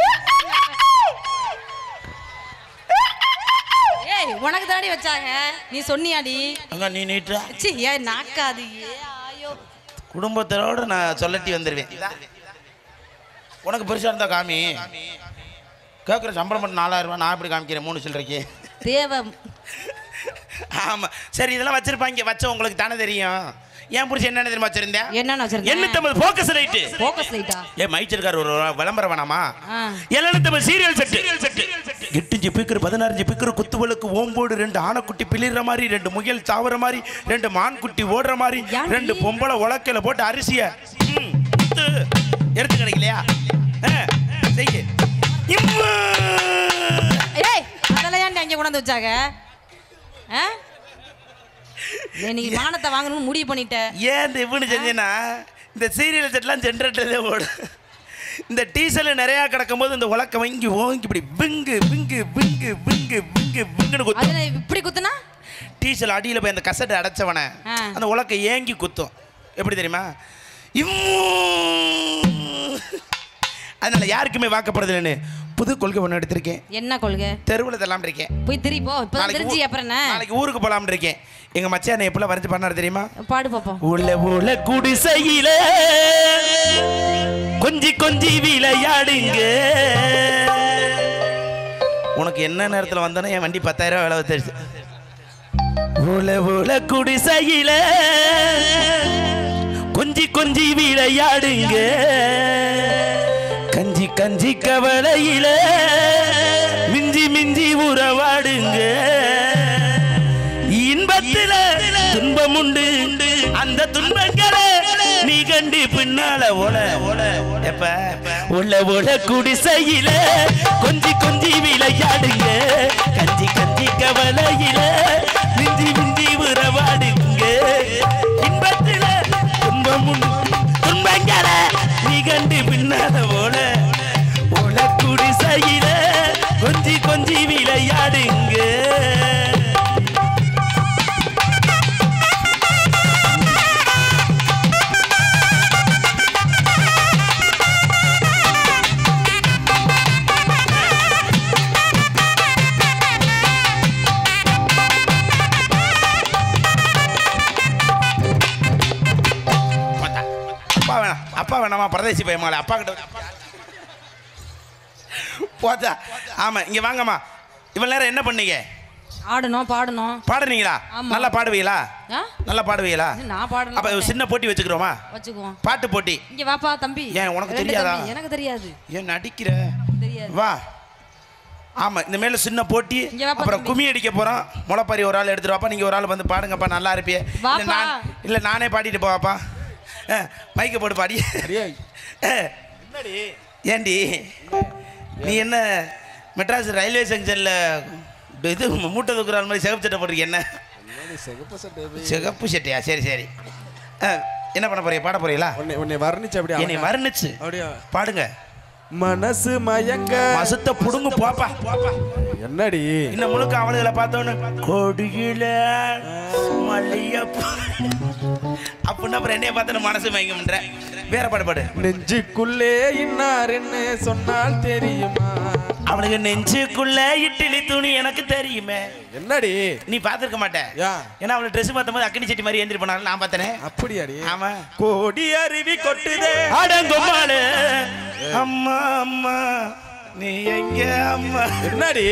ஏய் உனக்கு தாடி வச்சாங்க நீ சொன்னியாடி அங்க நீ நீட்டா சி ஏய் நாக்காது ஐயோ குடும்பத்தோட நான் சொல்லட்டி வந்துருவேன் உனக்கு பெருசா இருந்தா காமி கேட்குற சம்பளம் மட்டும் 4000 ரூபாய் நான் எப்படி காமிக்கிறேன் 3 சில்லறைக்கு தேவை ஆமாம் சரி இதெல்லாம் வச்சிருப்பாங்க வச்ச உங்களுக்கு தானே தெரியும் ஏன் புரிச்சு என்ன தெரியுமா வச்சிருந்தேன் என்னன்னு வச்சிருந்தேன் 850 ஃபோக்கஸ் லைட் ஃபோக்கஸ் லைட்டா மைச்சர்கார் ஒரு விளம்பரம் வேணாமா 750 சீரியல் செட் 8 ஸ்பீக்கர் 16 ஸ்பீக்கர் குத்துவலுக்கு ஓம்போடு 2 ஆனைக்குட்டி பிளிற மாதிரி 2 முயல் சாவற மாதிரி 2 மான் குட்டி ஓடுற மாதிரி 2 பொம்பளை உலக்கையில போட்டு அரிசிய எடுத்து கிடைக்கலையா செய்ய ஏய் அதெல்லாம் ஏன் அங்கே கொண்டு வந்து வச்சாங்க நீங்க மானத்தை வாங்கணும்னு முடிவு பண்ணிட்டேன் ஏன் இவனு செஞ்சேன்னா இந்த சீரியல் செட்லாம் ஜென்ரேட்டர்ல ஓடும் இந்த டீசல் நிறைய கிடக்கும் போது இந்த உலக்க வாங்கி ஓங்கி இப்படி விங்கு விங்கு விங்கு விங்கு விங்கு விங்குன்னு குத்தும் இப்படி குத்துனா டீசல் அடியில் போய் அந்த கசட்டை அடைச்சவன அந்த உலக்க ஏங்கி குத்தும் எப்படி தெரியுமா அதனால யாருக்குமே வாக்கப்படுறதுன்னு புது கொள்கை ஒன்று எடுத்திருக்கேன் என்ன கொள்கை தெருவில் தரலாம் இருக்கேன் போய் திருப்போ இப்போ தெரிஞ்சு அப்புறம் என்ன நாளைக்கு ஊருக்கு போகலாம்னு இருக்கேன் எங்க மச்சான் எப்பலாம் வரைஞ்சு பண்ணாரு தெரியுமா பாடு பாப்போம் உள்ள உள்ள குடிசையில கொஞ்சி கொஞ்சி விளையாடுங்க உனக்கு என்ன நேரத்தில் வந்தானே என் வண்டி 10,000 விலை வந்துருச்சு உள்ள உள்ள குடிசையில கொஞ்சி கொஞ்சி விளையாடுங்க கஞ்சி கஞ்சி கவலையில மிஞ்சி மிஞ்சி உறவாடுங்க இன்பத்தில துன்பம் உண்டு அந்த துன்பங்களை நீ கண்டு பின்னால ஓல ஓல எப்ப உள்ள உள்ள குடிசையில கொஞ்சி கொஞ்சி விளையாடுங்க கஞ்சி கஞ்சி கவலையில மிஞ்சி மிஞ்சி உறவாடுங்க இன்பத்தில துன்பம் உண்டு துன்பங்களை நீ கண்டு பின்னால ஓல உள்ள குடிசையில கொஞ்சி கொஞ்சி விளையாடுங்க அப்பா வேணாமா பரதேசி பையன் அப்பா கிட்ட போச்சா ஆமா இங்க வாங்கம்மா இவ்வளவு நேரம் என்ன பண்ணீங்க ஆடணும் பாடணும் பாடுனீங்களா நல்லா பாடுவீங்களா நல்லா பாடுவீங்களா நான் பாடணும் அப்ப சின்ன போட்டி வச்சுக்கிறோமா வச்சுக்குவோம் பாட்டு போட்டி இங்க வாப்பா தம்பி ஏன் உனக்கு தெரியாதா எனக்கு தெரியாது ஏன் நடிக்கிற தெரியாது வா ஆமா இந்த மேல சின்ன போட்டி அப்புறம் கும்மி அடிக்க போறோம் முளைப்பாரி ஒரு ஆள் எடுத்துட்டு வாப்பா நீங்க ஒரு ஆள் வந்து பாடுங்கப்பா நல்லா இருப்பியே இல்ல நானே பாடிட்டு போவாப்பா மைக்க போட்டு பாடி. ஏண்டி நீ என்ன மெட்ராஸ் ரயில்வே ஜங்ஷன்ல இது மூட்டை தூக்குற மாதிரி சிகப்பு சட்டை போட்டிருக்க? என்ன சிகப்பு சட்டையா? சரி சரி. என்ன பண்ண போறீங்க? பாட போறீங்களா? உன்னை வர்ணிச்சு அப்படியே என்னை வர்ணிச்சு பாடுங்க. மனசு மயங்க மசத்தை புடுங்க போப்பா. என்னடி இந்த முழுக்க அவளுகளை பார்த்தோன்னு கொடியில மல்லியப்பூ அப்படின்னா அப்புறம் என்னைய பார்த்தோன்னு மனசு மயங்கம்ன்ற. வேற பாடு பாடு. நெஞ்சுக்குள்ளே இன்னாருன்னு சொன்னால் தெரியுமா? அவளுக்கு நெஞ்சுக்குள்ள இட்லி துணி எனக்கு தெரியுமே. என்னடி நீ பாத்துருக்க மாட்டேன். ஏன்னா அவளை ட்ரெஸ் பார்த்தும் போது அக்கினி சட்டி மாதிரி ஏந்திரி போனாலும் நான் பார்த்தேனே. அப்படியாடி? ஆமா. கோடி அருவி கொட்டுதே அடங்கம்மாளு அம்மா அம்மா நீ எங்க அம்மா. என்னடி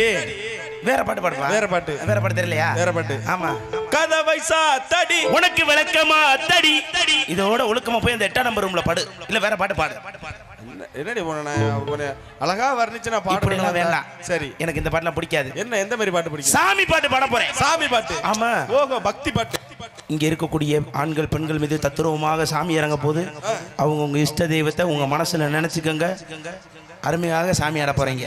வேற பாட்டு பாடுவா. வேற பாட்டு. வேற பாட்டு தெரியலையா? வேற பாட்டு. ஆமா. கதவை சாத்தடி உனக்கு விளக்கமா தடி. இதோட ஒழுக்கமா போய் அந்த 8ஆம் நம்பர் ரூம்ல பாடு. இல்ல வேற பாட்டு பாடு. என்னடி அழகா வர்ணிச்சு நான் பாடுறேன். வேண்டாம். சரி, எனக்கு இந்த பாட்டுலாம் பிடிக்காது. என்ன எந்த மாதிரி பாட்டு பிடிக்கும்? சாமி பாட்டு பாட போறேன். சாமி பாட்டு? ஆமா. ஓஹோ, பக்தி பாட்டு. இங்க இருக்கக்கூடிய ஆண்கள் பெண்கள் மீது தத்துரூபமாக சாமி இறங்க போது அவங்க உங்க இஷ்ட தெய்வத்தை உங்க மனசுல நினைச்சுக்கோங்க. அருமையாக சாமி ஆட போறீங்க.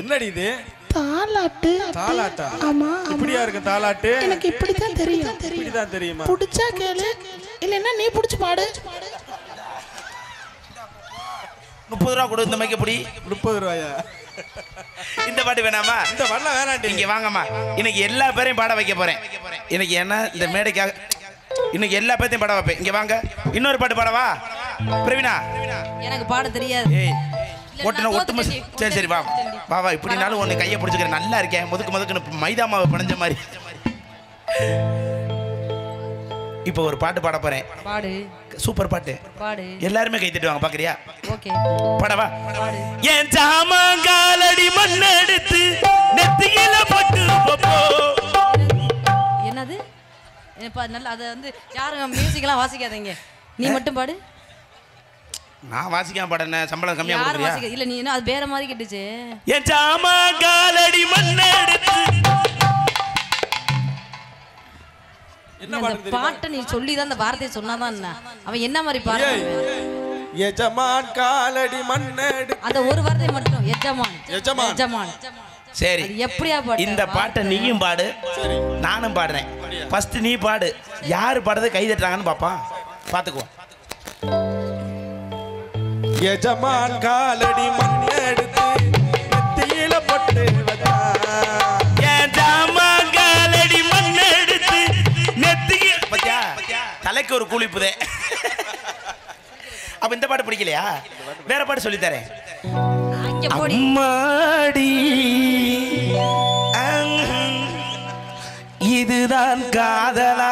என்னடி இது? தாலாட்டு. தாலாட்டா? ஆமா. இப்படியா இருக்கு தாலாட்டு? எனக்கு இப்படிதான் தெரியும். இப்படிதான் தெரியுமா? புடிச்சா கேளு, இல்லன்னா நீ புடிச்சு பாடு. 30 ரூபா கொடு. இந்த மைக்க புடி. 30 ரூபாயா? இந்த பாட்டு வேணாமா? இந்த பாட்டுலாம் வேணாண்டி. இங்க வாங்கம்மா. இன்னைக்கு எல்லா பேரையும் பாட வைக்க போறேன். இன்னைக்கு என்ன இந்த மேடைக்காக இன்னைக்கு எல்லா பேரையும் பாட வைப்பேன். இங்க வாங்க. இன்னொரு பாட்டு பாடவா பிரவீனா? எனக்கு பாட தெரியாது. ஒட்டுமா? சரி சரி வா வா வா. இப்படினாலும் உன்னை கையை பிடிச்சிக்கிறேன். நல்லா இருக்கேன். முதுக்குன்னு மைதா மாவு பிணைஞ்ச மாதிரி. இப்போ ஒரு பாட்டு பாட போறேன். பாடு. சூப்பர் பாட்டு. பாடு. எல்லாருமே கை தட்டுவாங்க. பாக்குறியா? ஓகே. பாடவா? என் ஜாமங்காலடி மண் எடுத்து நெத்தியில பட்டு போ. என்னது? நல்லா அதை வந்து யாருங்க மியூசிக்லாம் வாசிக்காதீங்க. நீ மட்டும் பாடு. நான் வாசிக்காம பாடன சம்பளம் கம்மியா கொடுக்குறியா? இல்ல நீ என்ன அது வேற மாதிரி கேட்டுச்சு. என் ஜாமங்காலடி மண் எடுத்து. என்ன பாட்டு? பாட்டை நீ சொல்லிதான் அந்த வார்த்தையை சொன்னாதான் என்ன அவன் என்ன மாதிரி பாடு? எஜமான் காலடி மண்ணெடு. அந்த ஒரு வார்த்தை மட்டும். எஜமான் எஜமான் எஜமான். சரி, எப்படியா பாடு? இந்த பாட்டை நீயும் பாடு, நானும் பாடுறேன். ஃபர்ஸ்ட் நீ பாடு. யாரு பாடுறது கை தட்டுறாங்கன்னு பாப்பான். பாத்துக்குவோம். எஜமான் காலடி மண்ணெடுத்து நெத்தியில பட்டு வச்சா. எஜமான் காலடி மண்ணெடுத்து நெத்தியில பத்தியா? தலைக்கு ஒரு குளிப்புதே. அப்ப இந்த பாட்டு பிடிக்கலையா? வேற பாட்டு சொல்லி தரேன். அம்மாடி இதுதான் காதலா?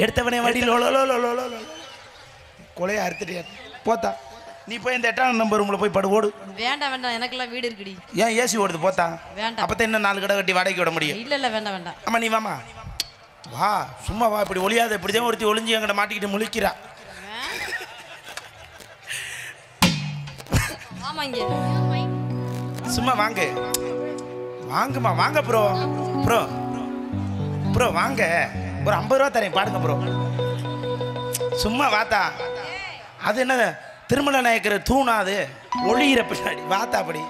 எடுத்தவனே வாடி கொலையா அறுத்துட்டியா? போத்தா நீ போய் இந்த 8ஆம் நம்பர் ரூம்ல போய் படு. ஓடு. வேண்டாம் வேண்டாம், எனக்கெல்லாம் வீடு இருக்குடி. ஏன் ஏசி ஓடுது? போத்தா வேண்டாம். அப்பதான் இன்னும் 4 கடை கட்டி வாடகைக்கு விட முடியும். இல்ல இல்ல வேண்டாம் வேண்டாம். ஆமா நீ வாமா வா. சும்மா வா. இப்படி ஒளியாத. இப்படிதான் ஒருத்தி ஒளிஞ்சு எங்கிட்ட மாட்டிக்கிட்டு முழிக்கிறா. சும்மா வாங்க வாங்கம்மா. வாங்க ப்ரோ. ப்ரோ ப்ரோ வாங்க. ஒரு 50 ரூபா தரேன். பாடுங்க ப்ரோ. சும்மா வாத்தா. அது என்ன திருமல நாயக்கர் தூணா? அது ஒளியிற பின்னாடி வாத்தா. அப்படி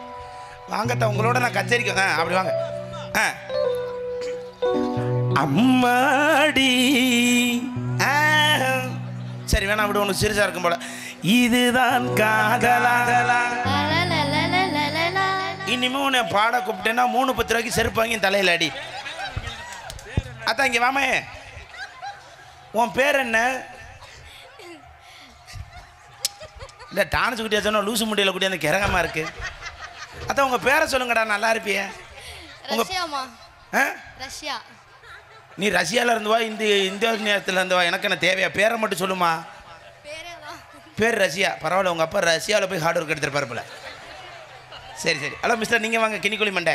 வாங்கத்தா. உங்களோட நான் கச்சேரிக்கு. அப்படி வாங்க. அம்மாடி. சரி வேணாம் விடு. ஒன்று சிறுசா இருக்கும் போல. இதுதான் காதலா? இனிமே உன்னை பாட கூப்பிட்டேன்னா 3-10 ரூபாய்க்கு செருப்பு வாங்கி தலையில் அடி. அதான் இங்கே வாமே. உன் பேர் என்ன? இல்லை டான்ஸ் குட்டியா சொன்னா லூசு முடியல குட்டியா அந்த கிறகமா இருக்கு. அதான் உங்கள் பேரை சொல்லுங்கடா. நல்லா இருப்பிய. ரஷ்யா. நீ ரஷ்யாவில் இருந்து வா, இந்தியாவில் இருந்து வா, எனக்கு என்ன தேவையா? பேரை மட்டும் சொல்லுமா. பேர் ரஷ்யா. பரவாயில்ல. உங்கள் அப்பா ரஷ்யாவில் போய் ஹார்ட் ஒர்க் எடுத்துருப்பாரு போல. சரி சரி. ஹலோ மிஸ்டர், நீங்கள் வாங்க. கினிக்குழி மண்டை.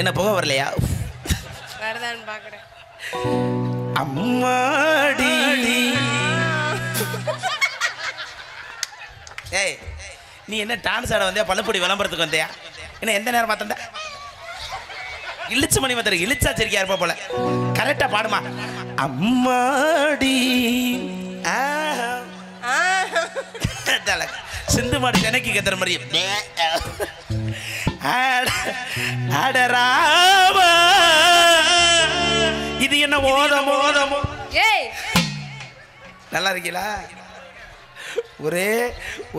என்ன புகை வரலையா? வரதான்னு பாக்குறேன். அம்மாடி ஏய், நீ என்ன டான்ஸ் ஆட வந்தியா? பள்ளப்பொடி விளம்பரத்துக்கு வந்தியா? என்ன எந்த நேரம் பார்த்தா இழிச்சு மணி மாத்திர இழிச்சா சரிக்கா இருப்பா போல. கரெக்டா பாடுமா. அம்மாடி சிந்து மாடு சென்னைக்கு கத்துற மாதிரி. அடராவா இது என்ன ஓதமோ ஓதமோ. ஏய் நல்லா இருக்கீங்களா? ஒரே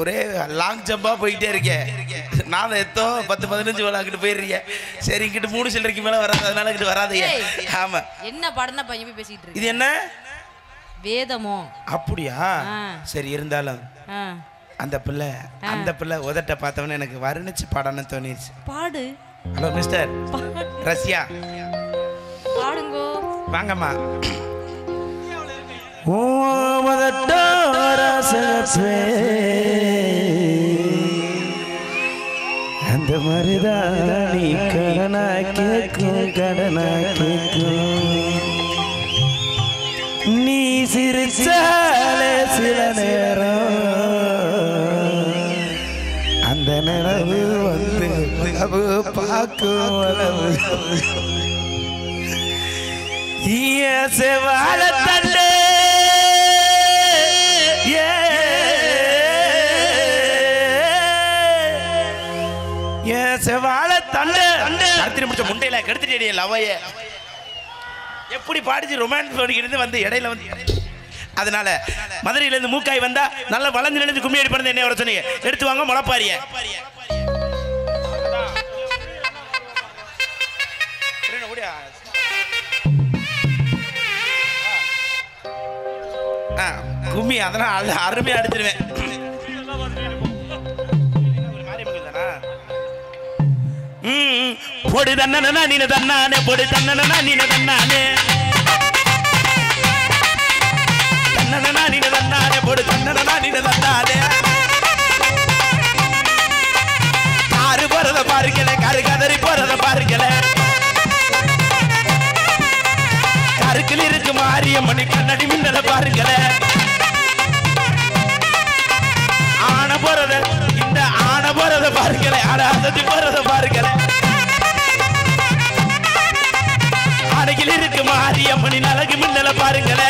ஒரே லாங் ஜம்பா போயிட்டே இருக்கேன். நான் எத்தோ 10-15 விளாக்கிட்டு போயிடுறீங்க. சரி இங்கிட்டு 3 சில்லறைக்கு மேல வராது, அதனால இங்கிட்டு வராதுங்க. ஆமா என்ன பாடனா பையன் போய் பேசிட்டு இருக்கு. இது என்ன வேதமோ? அப்படியா? சரி இருந்தாலும் அந்த பிள்ளை உதட்ட பார்த்தவன எனக்கு வர்ணிச்சு பாடணும்னு தோணிடுச்சு. பாடு. ஹலோ மிஸ்டர் ரஷ்யா, பாடுங்கோ. வாங்கம்மா. அந்த மாதிரிதான் நீ கடனா கேக்கும் நீ சிரிச்சாலே சில நேரம் அந்த நிலவு வந்து நிலவு பார்க்கும் அளவு செவால தண்டே செவால தண்டே அடுத்து முடிச்ச முண்டையில கெடுத்துட்டே லவைய எப்படி பாடிச்சு ரொமான்ஸ் பாடிக்கிட்டு வந்து இடையில வந்து. அதனால மதுரையிலேருந்து மூக்காய் வந்தா நல்லா வளர்ந்து நினைஞ்சு கும்மி அடி பண்ண என்ன வர சொன்னீங்க. எடுத்து வாங்க முளப்பாரிய. கும்மி அதெல்லாம் அருமையா அடிச்சிருவேன். பொடி தன்னனா நீன தன்னானே, பொடி தன்னனா நீன தன்னானே, தன்னனா நீன தன்னானே, பொடி தன்னனா நீன தன்னானே. காரு போறத பாருங்களே, காரு கதறி போறத பாருங்களே, கருக்கில் இருக்கு மாரியம்மணி கண்ணடி மின்னல பாருங்களே. ஆன போறத இந்த ஆன போறத பாருங்களே, அசதி போறத பாருங்களே. அருகில் இருக்கு மாரியம்மணி அழகு மின்னல பாருங்களே.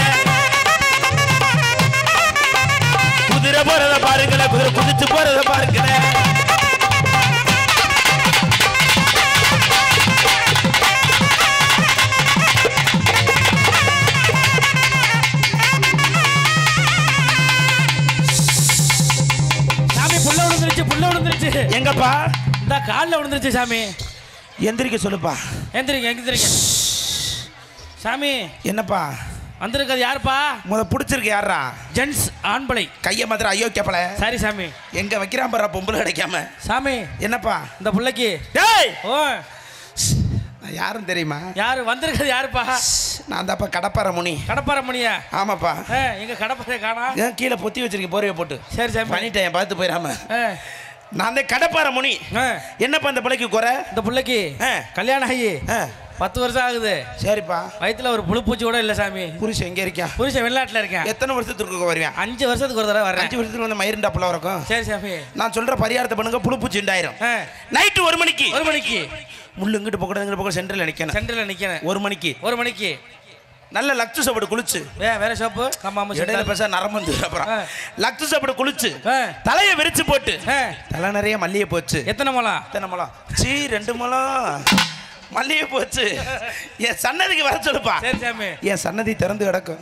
குதிரை போறத பாருங்களே, குதிரை குதிச்சு போறத பாருங்களே. சாமி புள்ள விழுந்துருச்சு. எங்கப்பா? இந்த காலில் விழுந்துருச்சு சாமி. எந்திரிக்க சொல்லுப்பா. எந்திரிக்க சாமி. என்னப்பா வந்திருக்கிறது யாருப்பா? பிடிச்சிருக்கு யாரா? ஜென்ஸ் ஆண்பளை. கைய மாத்திர ஐயோ கேப்பல. சரி சாமி. எங்க வைக்கிறான் பாரு பொம்பளை கிடைக்காம. சாமி என்னப்பா இந்த பிள்ளைக்கு? டேய் ஓ யாரும் தெரியுமா? யாரு வந்திருக்கிறது யாருப்பா? நான் தான்ப்பா கடப்பார முனி. கடப்பார முனியா? ஆமாப்பா. எங்க கடப்பாரை காணா? ஏன் கீழே பொத்தி வச்சிருக்கேன் போர்வையை போட்டு. சரி சாமி பண்ணிட்டேன் பார்த்து போயிடாம. நான் தான் கடப்பார முனி. என்னப்பா இந்த பிள்ளைக்கு குறை? இந்த பிள்ளைக்கு கல்யாணம் ஆகி 10 வருஷம் ஆகுது. சரிப்பா. வயிற்றுல ஒரு புழுப்பூச்சி கூட இல்லை சாமி. புருஷன் எங்க இருக்கா? புருஷன் வெளிநாட்டில் இருக்கேன். எத்தனை வருஷத்துக்கு வருவேன்? 5 வருஷத்துக்கு ஒரு தடவை வரேன். 5 வருஷத்துக்கு வந்து மயிருண்டா புள்ள இருக்கும். சரி சாமி. நான் சொல்ற பரிகாரத்தை பண்ணுங்க. புழுப்பூச்சி உண்டாயிரும். நைட்டு 1 மணிக்கு முள்ளு இங்கிட்டு போக இங்கிட்டு போக சென்டரில் நிற்கணும். 1 மணிக்கு நல்ல லக்ஸு சாப்பிடு குளிச்சு. வேற சோப்பு இடையில பேச நரம்பு. அப்புறம் லக்ஸு சாப்பிடு குளிச்சு தலையை விரிச்சு போட்டு தலை நிறைய மல்லிகை போச்சு. எத்தனை முழம்? 2 முழம் மல்லிகை போச்சு. என் சன்னதிக்கு வர சொல்லுப்பா. சரி சாமி. என் சன்னதி திறந்து கிடக்கும்.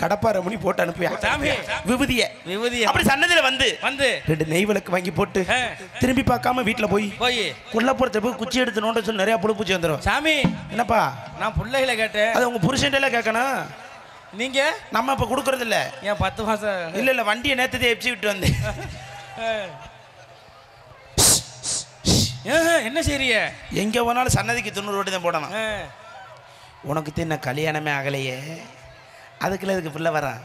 கடப்பார முனி போட்டு அனுப்பியா சாமி. விபூதிய அப்படி சன்னதியில வந்து 2 நெய் விளக்கு வாங்கி போட்டு திரும்பி பார்க்காம வீட்டுல போய் கொல்லப்புறத்தை போய் குச்சி எடுத்து நோண்ட சொல்லி நிறைய புழுப்பூச்சி வந்துடும். சாமி என்னப்பா? நான் பிள்ளைகளை கேட்டேன். அது உங்க புருஷன்ல கேட்கணும். நீங்க நம்ம இப்ப கொடுக்கறது இல்ல. ஏன் 10 மாசம்? இல்ல வண்டியை நேத்து எப்சி விட்டு வந்தேன். என்ன செய்றீங்க? எங்க போனாலும் சன்னதிக்கு 90 ரோட்டி தான் போடணும். உனக்கு தின்ன கல்யாணமே ஆகலையே, அதுக்குள்ள இதுக்கு பிள்ளை வரான்.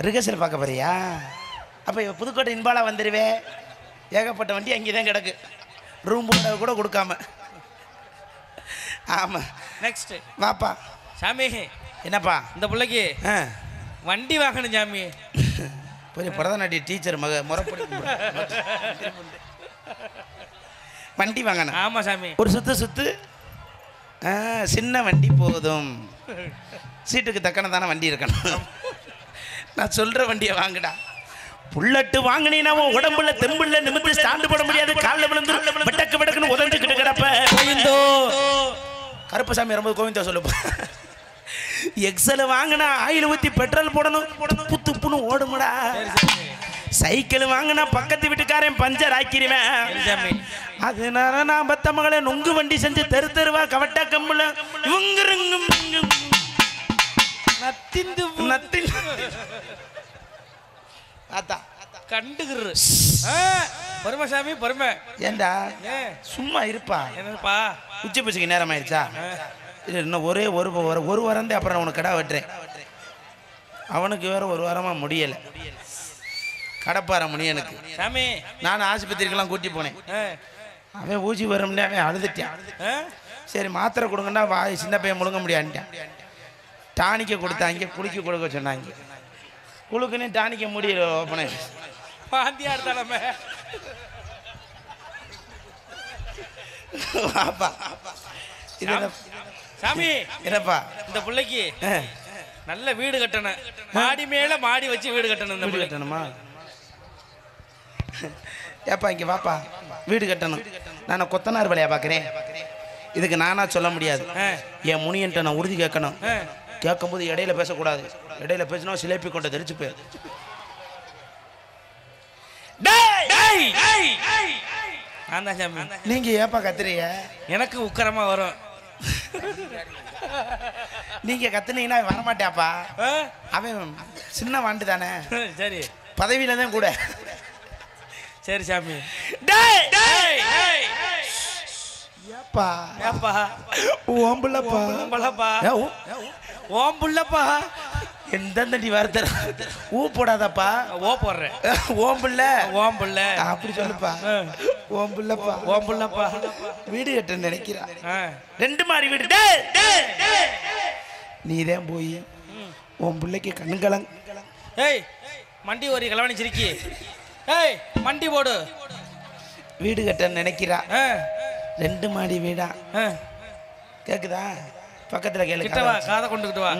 ரிஹர்சல் பார்க்க போறியா? அப்போ புதுக்கோட்டை இன்பாலா வந்துடுவே. ஏகப்பட்ட வண்டி அங்கே தான் கிடக்கு. ரூம் போட கூட கொடுக்காம ஆமா நெக்ஸ்ட் வாப்பா. சாமி என்னப்பா? இந்த பிள்ளைக்கு வண்டி வாங்கணும் சாமி. பெரிய பரதநாட்டிய டீச்சர் முறைப்படி வண்டி வாங்கணும். ஆமா சாமி. ஒரு சுத்து சின்ன வண்டி போதும். சீட்டுக்கு தக்கன தானே வண்டி இருக்கணும். நான் சொல்ற வண்டியை வாங்குடா. புல்லட்டு வாங்கினீங்கன்னா உடம்புல தெம்புல நிமிர்ந்து ஸ்டாண்டு போட முடியாது. காலில் விழுந்து விட்டக்கு விடக்குன்னு உதஞ்சுக்கிட்டு கிடப்ப. கோவிந்தோ கருப்பசாமி வரும்போது கோவிந்தோ சொல்லுப்பா. எக்ஸல் வாங்கினா ஆயில் ஊற்றி பெட்ரோல் போடணும். துப்புன்னு ஓடுமுடா. சைக்கிள் வாங்கினா பக்கத்து வீட்டுக்காரன் பஞ்சர் ஆக்கிடுவேன். அதனால நான் பத்த மகளை நொங்கு வண்டி செஞ்சு தெரு தெருவா கவட்டா கம்புல இவங்க கண்டுகிற பொறுமைசாமி பொறுமை. ஏண்டா சும்மா இருப்பா. என்னப்பா உச்சி பூச்சிக்கு நேரம் ஆயிடுச்சா? இன்னும் ஒரே ஒரு வாரம் அப்புறம் உனக்கு கடை வெட்டுறேன். அவனுக்கு வேற ஒரு வாரமா முடியலை. கடப்பார முனியனுக்கு சாமி நான் ஆஸ்பத்திரிக்கெல்லாம் கூட்டி போனேன். அவன் ஊசி வரும்னே அவன் அழுதுட்டான். சரி மாத்திரை கொடுங்கன்னா வாய் சின்ன பையன் முழுங்க முடியான்ட்டான். டானிக்க கொடுத்தாங்க, குளிக்க கொடுக்க சொன்னாங்க. குளுக்குன்னு டானிக்க முடியல. ஓப்பனே பாந்தியா இருந்தாலுமே வாப்பா. சாமி என்னப்பா? இந்த பிள்ளைக்கு நல்ல வீடு கட்டணும். மாடி மேல மாடி வச்சு வீடு கட்டணும். இந்த வீடு கட்டணுமா? ஏப்பா இங்கே வாப்பா. வீடு கட்டணும். நான் கொத்தனார் வேலையா பார்க்குறேன். இதுக்கு நானா சொல்ல முடியாது. என் முனியன்ட்ட நான் உறுதி கேட்கணும். கேட்கும்போது இடையில பேசக்கூடாது. இடையில பேசினா சிலேப்பி கொண்டு தெரிச்சு போய். நீங்க ஏப்பா கத்துறீங்க? எனக்கு உக்கரமா வரும். நீங்க கத்துனீங்கன்னா வரமாட்டாப்பா. அவன் சின்ன வாண்டு தானே. சரி பதவியில தான் கூட. சரி சாமி. ஏப்பா ஏப்பா ஓம்புள்ளப்பா ஓம்புள்ளப்பா ஓம்புள்ளப்பா எந்தண்டி வார்த்தை ஊ போடாதப்பா. ஓ போடுறேன். ஓம்புள்ள ஓம்புள்ள அப்படி சொல்லுப்பா. ஓம்புள்ளப்பா ஓம்புள்ளப்பா. வீடு கட்ட நினைக்கிறா. 2 மாடி வீடு. நீதான் போய் உன் பிள்ளைக்கு கண்கலங். ஏய் மண்டி ஒரு கலவணி சிரிக்கி. ஏய் மண்டி போடு. வீடு கட்ட நினைக்கிறா. 2 மாடி வீடா? கேக்குதா? பக்கத்துல கேளு. கிட்ட வா, காதை கொண்டுகிட்டு வா.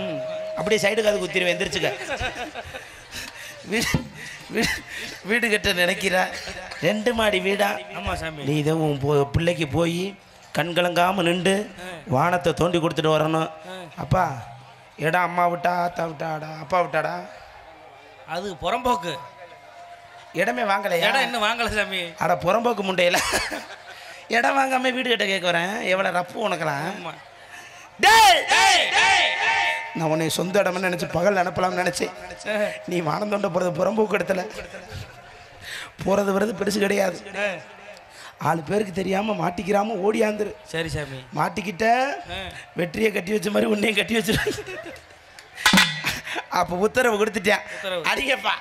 அப்படியே சைடு காது குத்திடுவேன். எந்திரிச்சுக்க. வீடு கட்ட நினைக்கிறா. 2 மாடி வீடா? ஆமா சாமி. நீ இதை உன் பிள்ளைக்கு போய் கண்கலங்காம நின்று வானத்தை தோண்டி கொடுத்துட்டு வரணும். அப்பா இடம் அம்மா விட்டா ஆத்தா விட்டாடா அப்பா விட்டாடா? அது புறம்போக்கு. இடமே வாங்கலையா? இடம் இன்னும் வாங்கல சாமி. அட புறம்போக்கு முண்டையில இடம் வாங்காம வீடு கட்ட கேட்க வரேன். எவ்வளவு ரப்பு உனக்கலாம். நான் உன்னை சொந்த இடம்னு நினைச்சு பகல் அனுப்பலாம்னு நினைச்சேன். நீ வானந்தோண்ட போறது புறம்போக்கு இடத்துல போறது வர்றது பெருசு கிடையாது. 4 பேருக்கு தெரியாம மாட்டிக்கிறாம ஓடியாந்துரு. சரி சாமி. மாட்டிக்கிட்ட வெற்றியை கட்டி வச்ச மாதிரி உன்னையும் கட்டி வச்சிரு. அப்ப உத்தரவு கொடுத்துட்டேன். அடிங்கப்பா.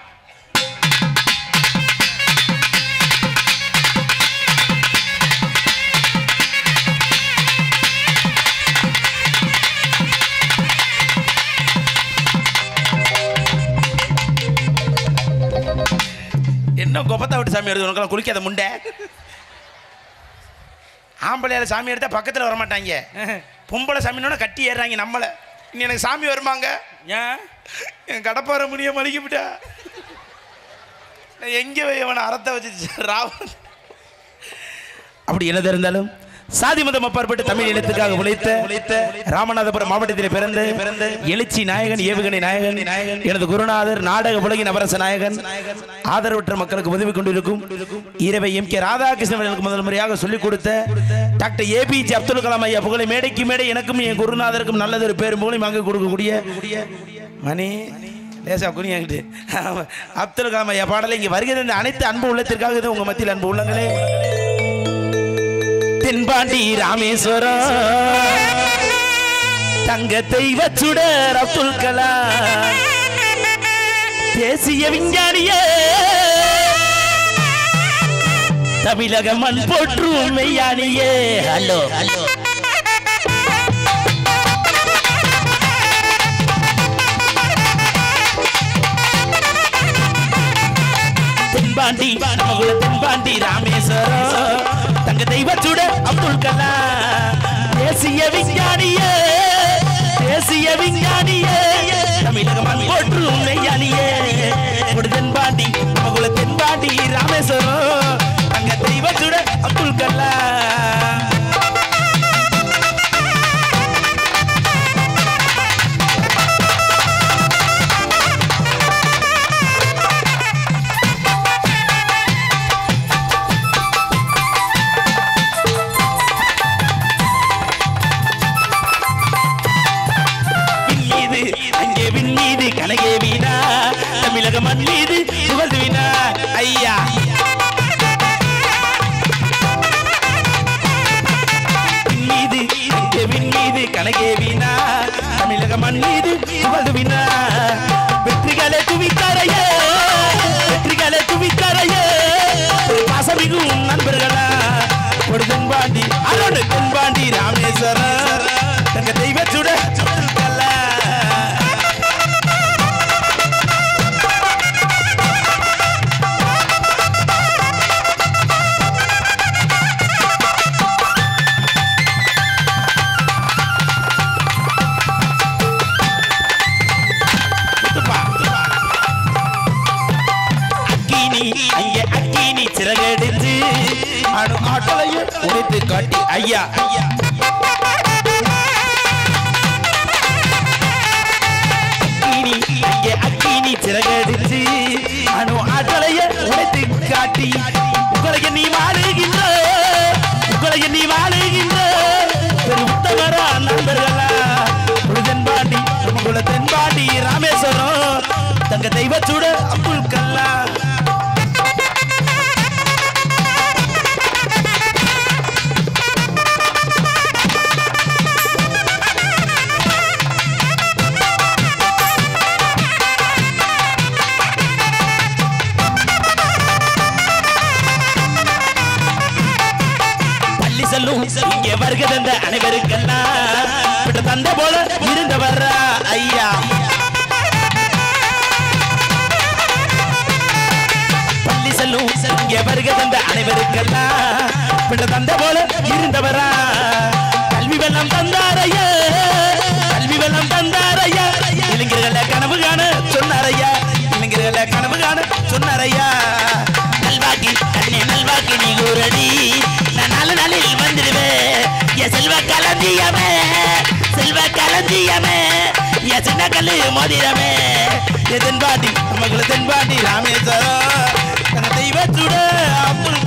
என்ன கொப்பத்தா விட்டு சாமி எடுத்து உனக்கெல்லாம் குளிக்காத முண்டை. ஆம்பளையால சாமி எடுத்தா பக்கத்தில் வரமாட்டாங்க. பொம்பளை சாமினோட கட்டி ஏறுறாங்க நம்மளை. இனி எனக்கு சாமி வருமாங்க? ஏன் என் கடப்பாறை முடிய மலிக்கிவிட்டா எங்கே அவனை அறத்தை வச்சு ராவன். அப்படி என்னது இருந்தாலும் சாதி மதம் அப்பாற்பட்டு தமிழ் இனத்துக்காக உழைத்த ராமநாதபுரம் மாவட்டத்தில் பிறந்த எழுச்சி நாயகன், ஏவுகணை நாயகன், எனது குருநாதர், நாடக உலகின் நவரச நாயகன், ஆதரவற்ற மக்களுக்கு உதவி கொண்டிருக்கும் இரவை எம்.கே. ராதாகிருஷ்ணன் முதல் முறையாக சொல்லிக் கொடுத்த டாக்டர் ஏபிஜே அப்துல் கலாம் ஐயா புகழை மேடைக்கு மேடை எனக்கும் என் குருநாதருக்கும் நல்லதொரு பேரும் புகழையும் வாங்கி கொடுக்கக்கூடிய மணி லேசா குனியாங்கிட்டு அப்துல் கலாம் ஐயா பாடலை இங்கே வருகிற அனைத்து அன்பு உள்ளத்திற்காக உங்க மத்தியில் அன்பு உள்ளங்களே. தென்பாண்டி ராமேஸ்வரம் தங்கத்தை வச்சுடர் அப்துல் கலாம் தேசிய விஞ்ஞானியே தமிழக மண் போற்றும் மெய்யானியே. ஹலோ ஹலோ தென்பாண்டி நமக்குள்ள தென்பாண்டி ராமேஸ்வரம் தங்க தெய்வச்சுட அப்துல் கலாம் தேசிய விஞ்ஞானியே தமிழக மண் போற்றும் மெய்யானியே தென்பாண்டி நமக்குள்ள தென்பாண்டி ராமேஸ்வரம் தங்க தெய்வச்சுட அப்துல் கலாம் கனகே வீணா தமிழக மண் மீது புகழ் வீணா ஐயா மீது கனகே வீணா தமிழக மண் மீது புகழ் வீணா வெற்றிகளை குவித்தாரையே பாசமிகும் நண்பர்களா ஒரு தென்பாண்டி அரோடு தென்பாண்டி ராமேஸ்வரம் தங்க தெய்வச்சுட சிறகடித்து அணு ஆட்டலையும் உடைத்து காட்டி ஐயா அக்கினி சிறகடித்து அணு ஆட்டலைய உடைத்து காட்டி உங்களைய நீ வாழுகின்ற ஒரு உத்தமரா நண்பர்களா தென்பாண்டி நமக்குள்ள தென்பாண்டி ராமேஸ்வரம் தங்க தெய்வச்சுட அப்துல் கலாம் இங்கே வருக தந்த அனைவருக்கெல்லாம் தந்தை போல இருந்தவர் ஐயா பள்ளி செல்லும் இங்கே வருக தந்த அனைவருக்கெல்லாம் தந்தை போல இருந்தவரா கல்வி வெள்ளம் தந்தாரையா இளைஞர்களை கனவு காண சொன்னாரையா நல்வாக்கி நீ கூறடி நான் 4 நாளில் வந்துடுவேன் என் செல்வ களஞ்சியமே என் சின்ன கல்லு மோதிரமே தென்பாண்டி நமக்குள்ள தென்பாண்டி ராமேஸ்வரம் தெய்வச்சுட அப்துல்